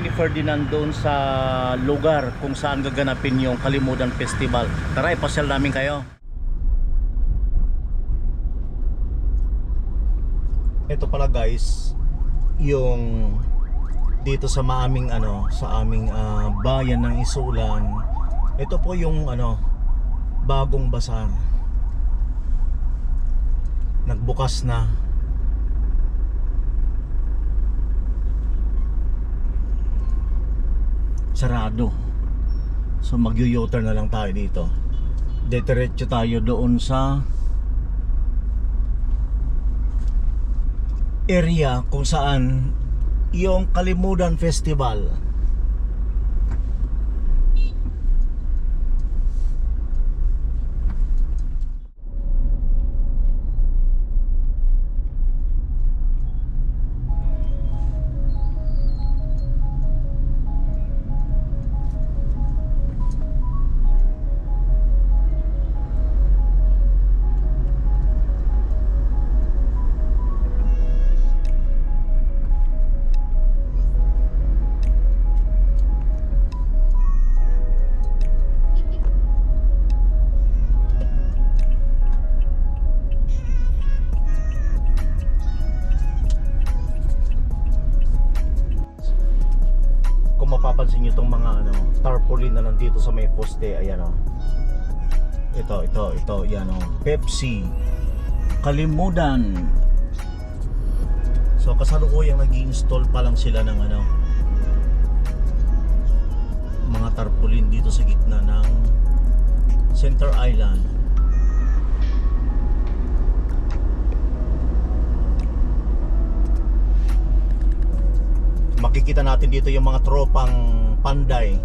ni Ferdinand doon sa lugar kung saan gaganapin yung Kalimudan Festival. Tara, ipasyal namin kayo. Ito pala guys, yung dito sa maaming sa aming bayan ng Isulan. Ito po yung bagong bazaar. Nagbukas na. Sarado. So mag-u-U-turn na lang tayo dito. Diretso tayo doon sa area kung saan yung Kalimudan Festival. Mapapansin nyo itong mga tarpaulin na nandito sa may poste. Ayan ito yan Pepsi Kalimudan. So kasalukuyang nag-i-install pa lang sila ng mga tarpaulin dito sa gitna ng Center Island. Makikita natin dito yung mga tropang panday.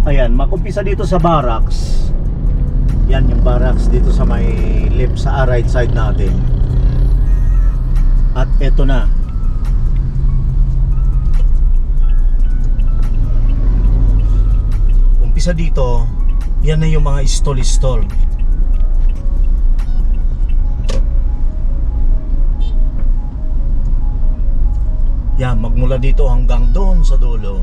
Ayan, makumpisa dito sa barracks. Yan yung barracks dito sa may left sa right side natin. At eto na. Umpisa dito. Yan na yung mga stall-stall. Yan, magmula dito hanggang doon sa dulo.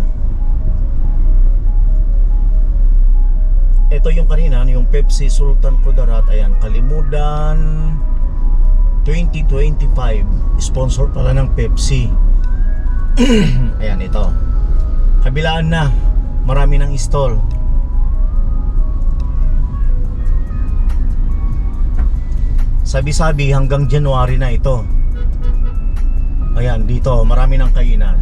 Ito yung kanina, yung Pepsi Sultan Kudarat. Ayan, Kalimudan 2025. Sponsor pala ng Pepsi. Ayan, ito. Kabilaan na. Marami ng stall. Sabi-sabi hanggang January na ito. Ayan, dito marami ng kainan.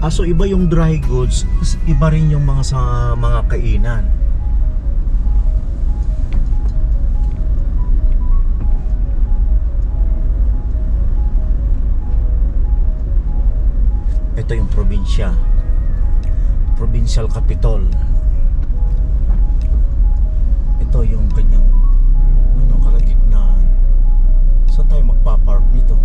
So iba yung dry goods, iba rin yung mga sa mga kainan. Ito yung probinsya, Provincial Capitol. Ito yung kanyang kalagitnaan. Saan tayo magpa-park nito?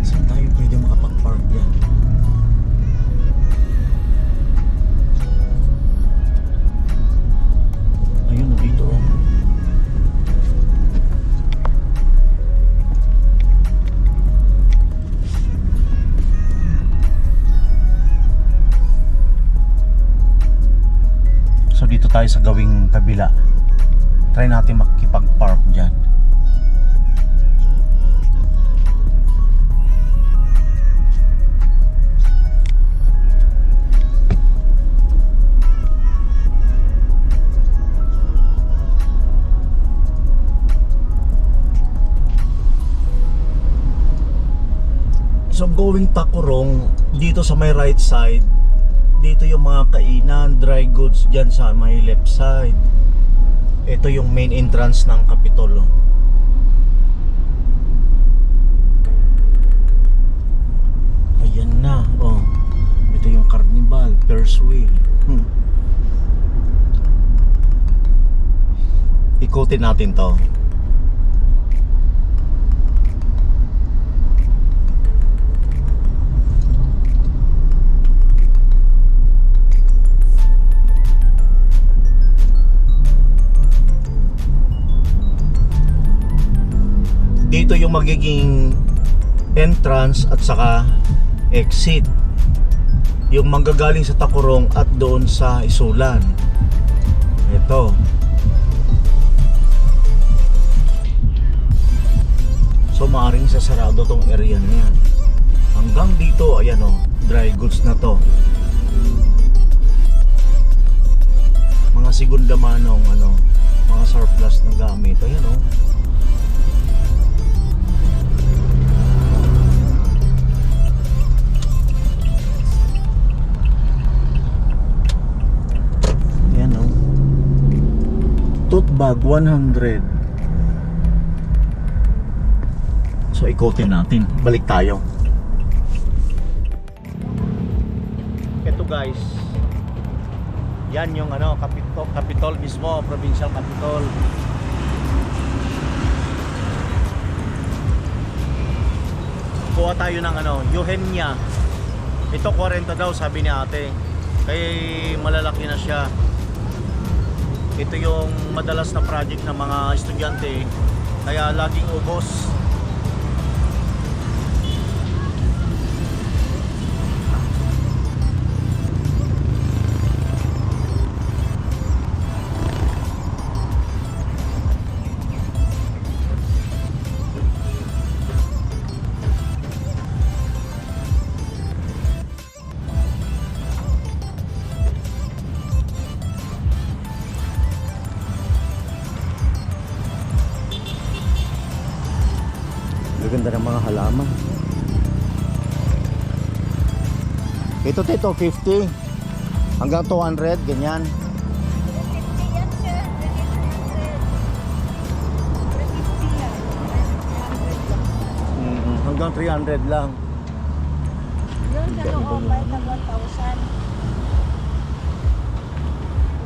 Saan tayo pwede makapag-park yan? Dito tayo sa gawing kabila. Try natin makikipag-park dyan. So going Takurong, dito sa may right side, dito yung mga kainan, dry goods dyan sa may left side. Ito yung main entrance ng Kapitolo. ikutin natin to. Dito yung magiging entrance at saka exit, yung manggagaling sa Tacorong at doon sa Isulan. Ito. So maaring sasarado tong area na yan. Hanggang dito, ayan o, dry goods na to. Mga segunda manong mga surplus na gamit. Ayan o. Tote bag 100. So ikutin natin. Balik tayo. Ito guys. Yan yung Capitol mismo, Provincial Capitol. Kuha tayo ng Eugenia. Ito 40 daw sabi ni ate. Kaya malalaki na siya. Ito yung madalas na project ng mga estudyante, kaya laging ubos. Ganda ng mga halaman. Ito 50 hanggang 200 ganyan. 50 yan sir, 300. Hanggang 300 lang. Yun, gano'n may tag 1,000.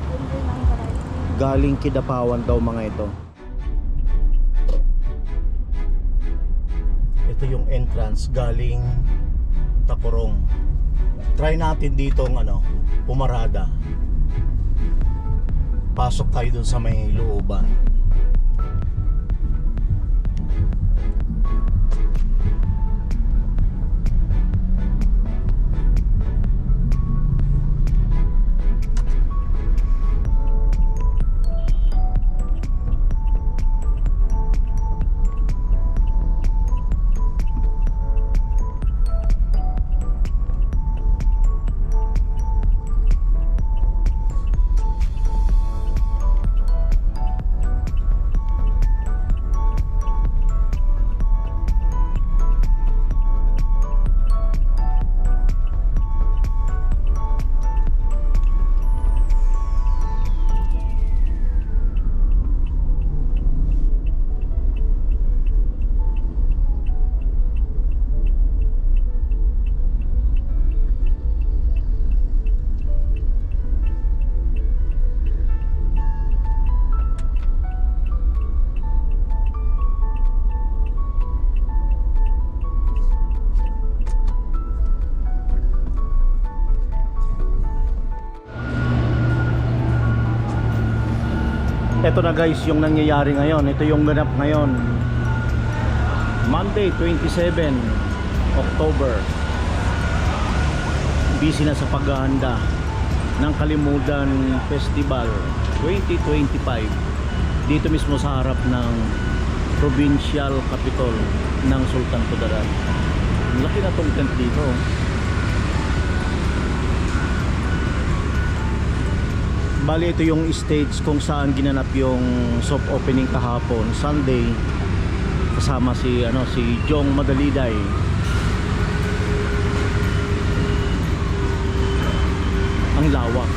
Depende ng variety. Galing Kidapawan daw mga ito. Ito yung entrance galing Tacorong. Try natin dito pumarada. Pasok tayo dun sa may looban. Ito na guys yung nangyayari ngayon. Ito yung ganap ngayon. Monday 27 October. Busy na sa paghahanda ng Kalimudan Festival 2025 dito mismo sa harap ng Provincial Capitol ng Sultan Kudarat. Laki na tong tent dito. Bali ito yung stage kung saan ginanap yung soft opening kahapon, Sunday, kasama si Jong Madaliday. Ang lawak.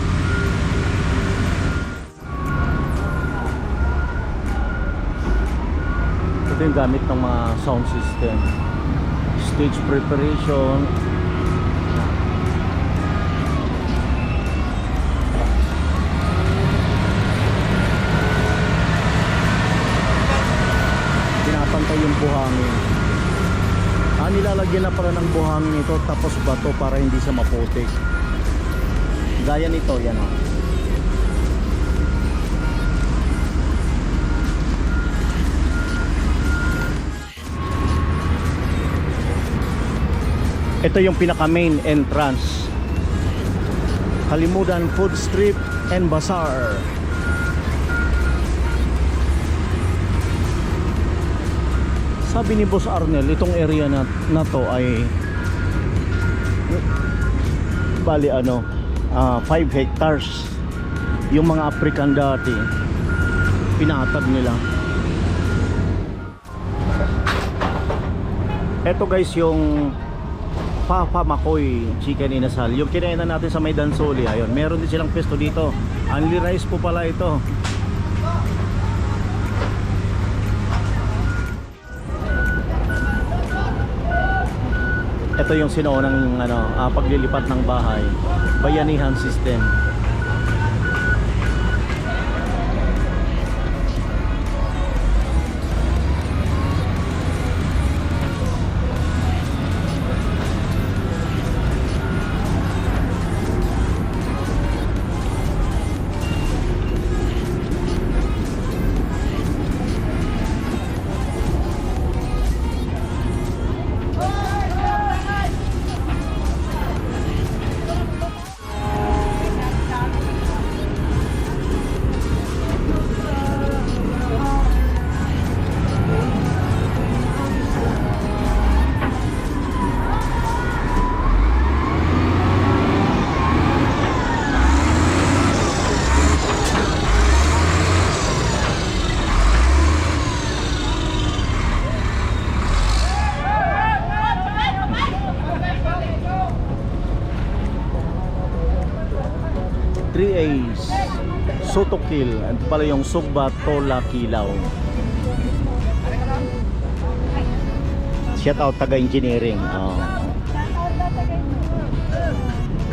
Ito yung gamit ng mga sound system. Stage preparation. pantay yung buhangin. Nilalagyan na pala ng buhangin ito tapos bato para hindi siya maputik. Gaya nito, yan o. Ito yung pinaka main entrance. Kalimudan Food Strip and Bazaar. Sabi ni Boss Arnel, itong area na to ay bali 5 hectares. Yung mga African dati pinatag nila. Ito guys yung Papa Makoy Chicken Inasal. Yung kinainan natin sa May Dansoli, ayun, meron din silang pesto dito. Only rice po pala ito. Ito yung sinuunang paglilipat ng bahay, bayanihan system. A's Sotokil at pala yung Sugba Tola Kilaw. Shout out taga engineering.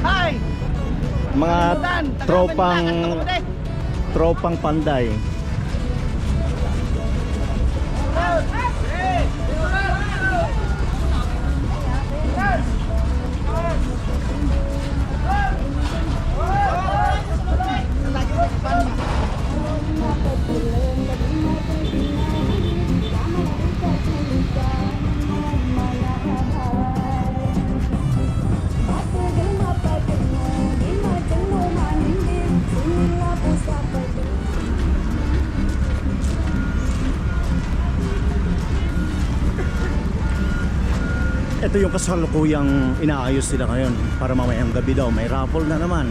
Hi! Mga tropang Panday. Ito yung kasalukuyang inaayos sila ngayon para mamayang gabi daw may raffle na naman.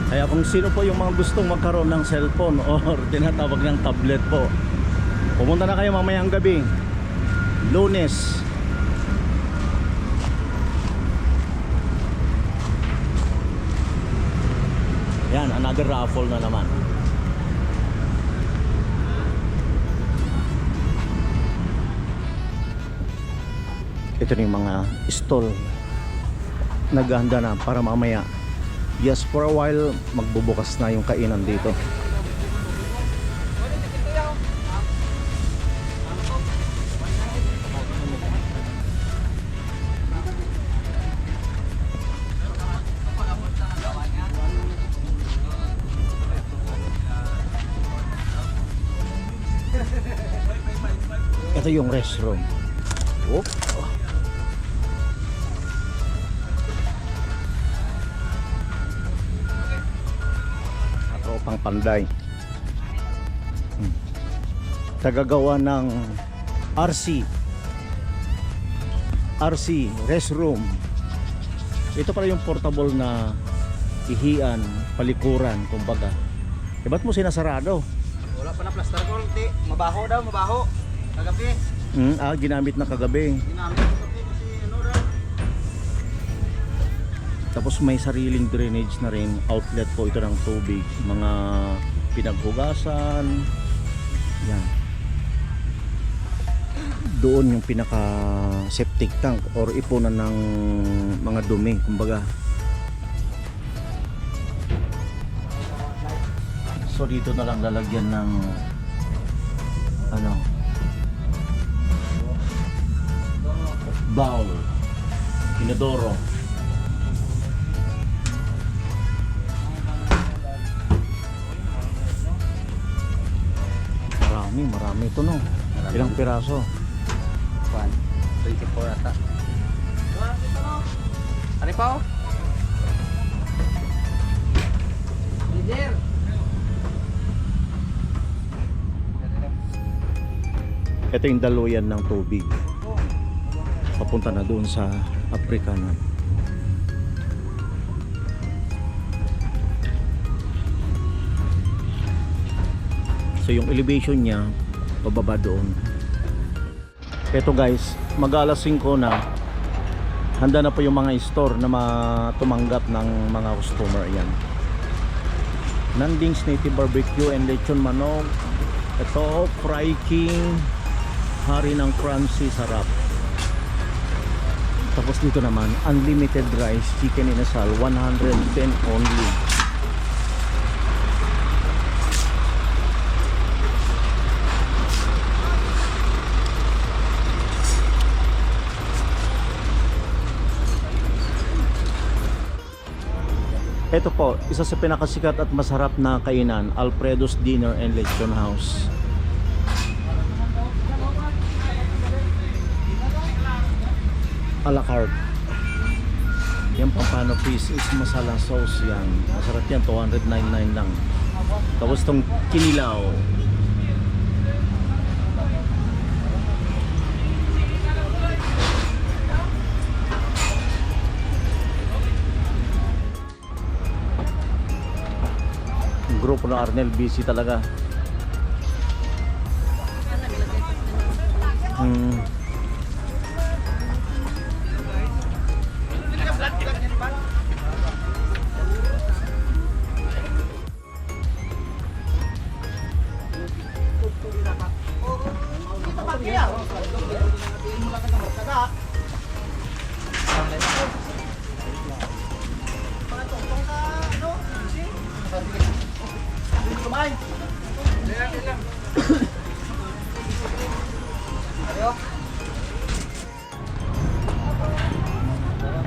Kaya kung sino po yung mga gustong magkaroon ng cellphone or tinatawag ng tablet po, pumunta na kayo mamayang gabi, Lunes. Yan, another raffle na naman. Ito na yung mga stall naghahanda na para mamaya, yes, for a while magbubukas na yung kainan dito. Ito yung restroom. Whoop. Pang Panday. Tagagawa ng RC restroom. Ito pala yung portable na ihian, palikuran, kumbaga. Ba't mo sinasarado? Wala pa na plaster ko, mabaho daw, mabaho. Kagabi. Ginamit na kagabi. Ginamit ko kagabi kasi ano daw. Tapos may sariling drainage na rin, outlet po ito ng tubig, mga pinaghugasan. Yan. Doon yung pinaka septic tank or ipunan ng mga dumi, kumbaga. So dito na lang lalagyan ng bowl. Inodoro. Marami ito no. Ilang piraso? 24 ata. Ano pa oh? Leader. Ito yung daluyan ng tubig. Papunta na doon sa Afrikanan. So yung elevation niya pababa doon. Ito guys, mag-alas 5 na. Handa na po yung mga store na tumanggap ng mga customer. Yan. Nanding's Native Barbecue and Lechon Manok. Ito, Fry King, Hari ng Crunchy, sarap. Tapos dito naman, unlimited rice, chicken inasal, 110 only. Ito po, isa sa pinakasikat at masarap na kainan, Alfredo's Dinner and Lechon House. A la carte. Yan pampano piece is masala sauce yan. Masarap yan, 299 lang. Tapos tong kinilaw. Grupo ng Arnel, busy talaga.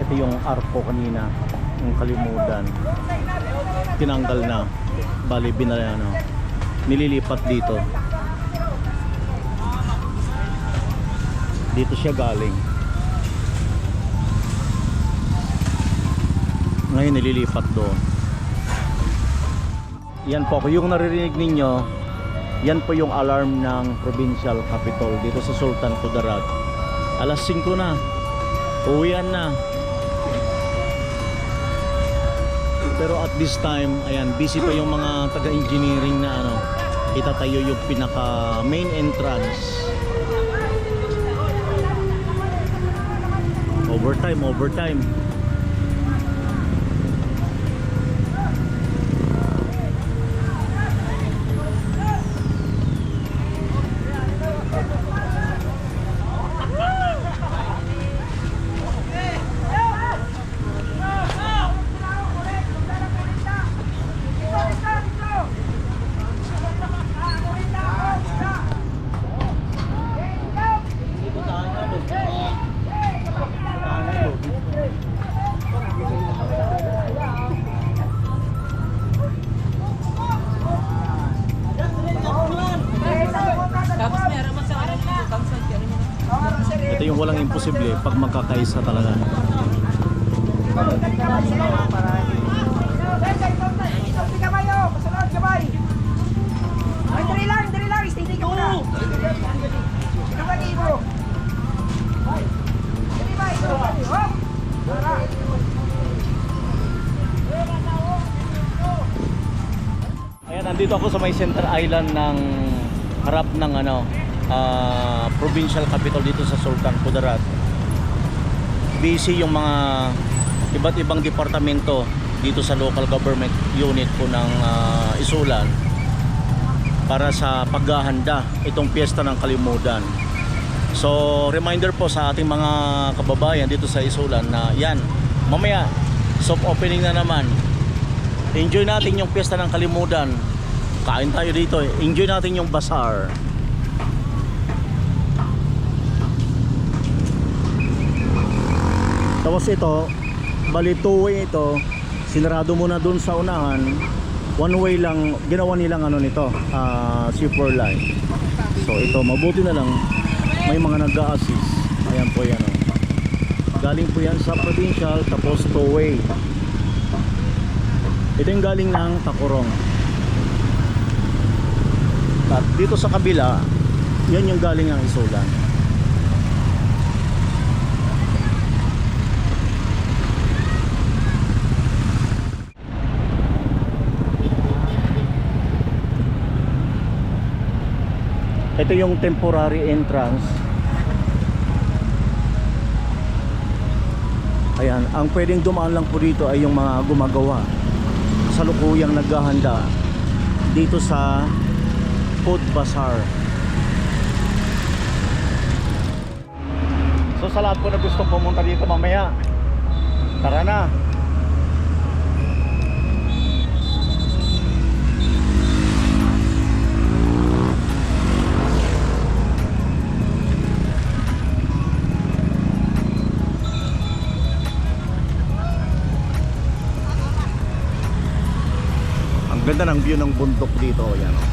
Ito yung arpo kanina, yung kalimutan. Tinanggal na. Bali binayano. Nililipat dito. Dito siya galing. Ngayon nililipat doon. Yan po, yung naririnig ninyo, yan po yung alarm ng Provincial Capitol dito sa Sultan Kudarat. Alas 5 na. Uwian na. Pero at this time, ayan, busy pa yung mga taga-engineering na ano, itatayo yung pinaka main entrance. Overtime. Ito yung walang imposible pag magkakaisa talaga. Ayan, nandito ako sa may center island ng harap ng provincial capital dito sa Sultan Kudarat. Busy yung mga iba't ibang departamento dito sa local government unit po ng Isulan para sa paghahanda itong piyesta ng Kalimutan. So reminder po sa ating mga kababayan dito sa Isulan na yan, mamaya soft opening na naman. Enjoy natin yung piyesta ng Kalimutan. Kain tayo dito, enjoy natin yung bazaar. Tapos ito, bali two-way ito, sinarado muna dun sa unahan. One way lang, ginawa nilang ano nito, zipper line. So ito, mabuti na lang, may mga nag-a-assist. Ayan po yan. Oh. Galing po yan sa provincial, tapos two-way. Ito yung galing ng Tacorong. At dito sa kabila, yan yung galing ng Isulan. Ito yung temporary entrance. Ayan, ang pwedeng dumaan lang po dito ay yung mga gumagawa, salukuyang naghahanda dito sa Food Bazaar. So sa lahat po na gustong pumunta dito mamaya, tara na. Ang ganda ng view ng bundok dito, yan oh.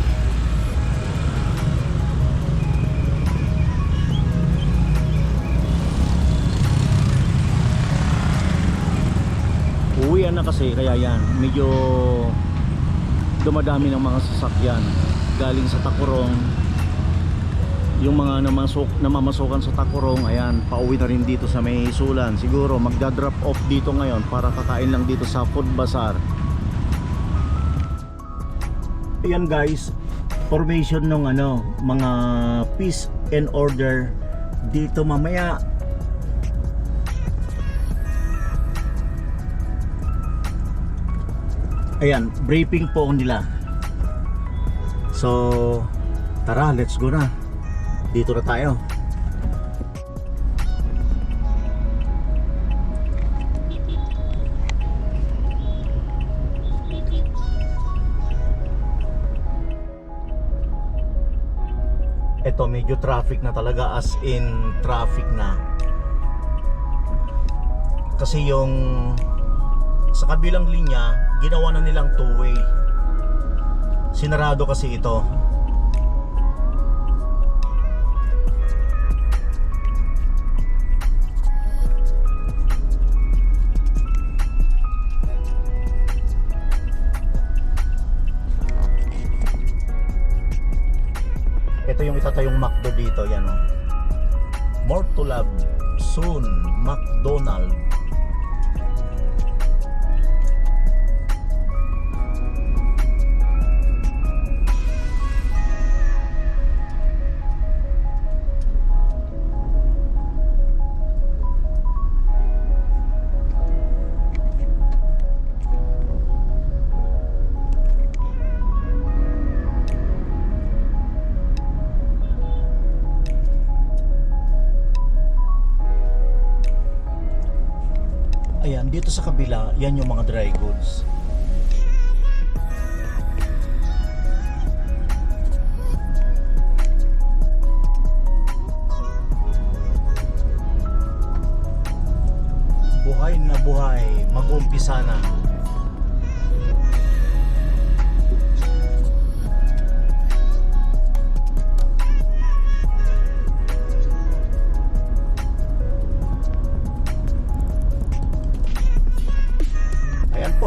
Uwian na kasi, kaya yan medyo dumadami ng mga sasakyan galing sa Tacorong. Yung mga namamasukan sa Tacorong, ayan, pauwi na rin dito sa may Isulan. Siguro magda-drop off dito ngayon para kakain lang dito sa Food Bazaar. Ayan guys, formation ng ano, mga peace and order dito mamaya. Ayan, briefing po nila. So, tara, let's go na. Dito na tayo. Ito medyo traffic na talaga, as in traffic na. Kasi yung sa kabilang linya, ginawa na nilang two-way. Sinarado kasi ito. Ito yung itatayong McDo dito, yan oh. More to love soon, McDonald. Ayan, dito sa kabila, yan yung mga dry goods. Buhay na buhay, mag-umpisa na.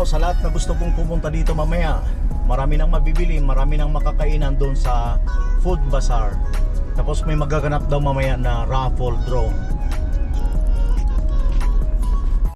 Sa lahat na gusto pong pumunta dito mamaya, marami nang mabibili, marami nang makakainan doon sa Food Bazaar. Tapos may magaganap daw mamaya na raffle draw.